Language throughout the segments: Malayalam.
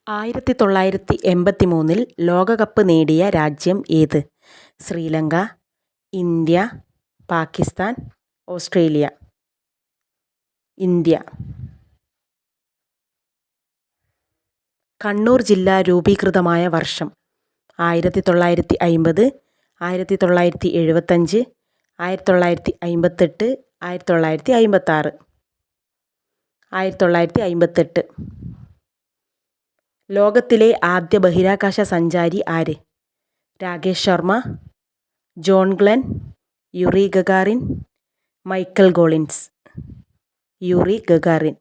1983 ലോകകപ്പ് നേടിയ രാജ്യം ഏത്? Sri Lanka, India, Pakistan, Australia. India. Kannur ജില്ല രൂപീകൃതമായ വർഷം? 1950, 1975, 1958, 1956. 1958. ലോകത്തിലെ ആദ്യ ബഹിരാകാശ സഞ്ചാരി ആര്? Rakesh Sharma, John Glenn, Yuri Gagarin, Michael Collins. Yuri Gagarin.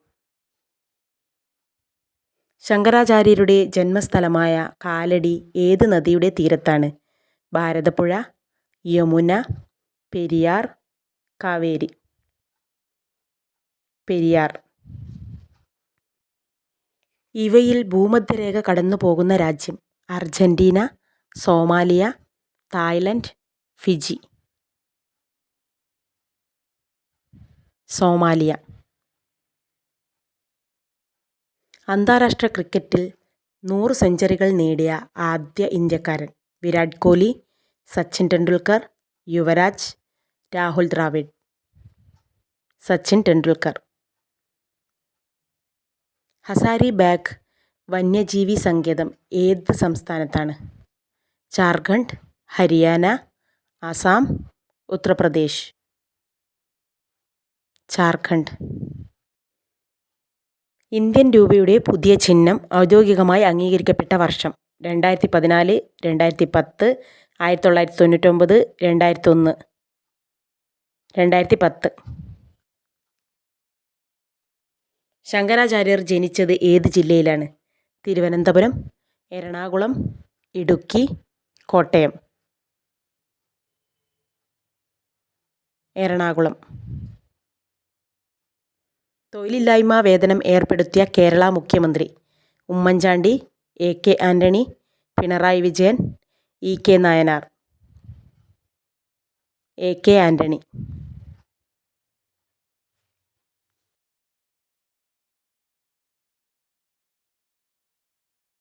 ശങ്കരാചാര്യരുടെ ജന്മസ്ഥലമായ കാലടി ഏത് നദിയുടെ തീരത്താണ്? ഭാരതപ്പുഴ, യമുന, പെരിയാർ, കാവേരി. പെരിയാർ. ഇവയിൽ ഭൂമധ്യരേഖ കടന്നുപോകുന്ന രാജ്യം? Argentina, Somalia, Thailand, Fiji. Somalia. അന്താരാഷ്ട്ര ക്രിക്കറ്റിൽ 100 സെഞ്ചുറികൾ നേടിയ ആദ്യ ഇന്ത്യക്കാരൻ? വിരാട് കോഹ്ലി, സച്ചിൻ ടെണ്ടുൽക്കർ, യുവരാജ്, രാഹുൽ ദ്രാവിഡ്. സച്ചിൻ ടെണ്ടുൽക്കർ. ഹസാരിബാഗ് വന്യജീവി സങ്കേതം ഏത് സംസ്ഥാനത്താണ്? ജാർഖണ്ഡ്, ഹരിയാന, ആസാം, ഉത്തർപ്രദേശ്. ജാർഖണ്ഡ്. ഇന്ത്യൻ രൂപയുടെ പുതിയ ചിഹ്നം ഔദ്യോഗികമായി അംഗീകരിക്കപ്പെട്ട വർഷം? 2014, 2010, 1999, 2001. 2010. ശങ്കരാചാര്യർ ജനിച്ചത് ഏത് ജില്ലയിലാണ്? തിരുവനന്തപുരം, എറണാകുളം, ഇടുക്കി, കോട്ടയം. എറണാകുളം. തൊഴിലില്ലായ്മ വേതനം ഏർപ്പെടുത്തിയ കേരള മുഖ്യമന്ത്രി? ഉമ്മൻചാണ്ടി, എ.കെ. ആന്റണി, പിണറായി വിജയൻ, ഇ.കെ. നായനാർ. എ.കെ. ആന്റണി.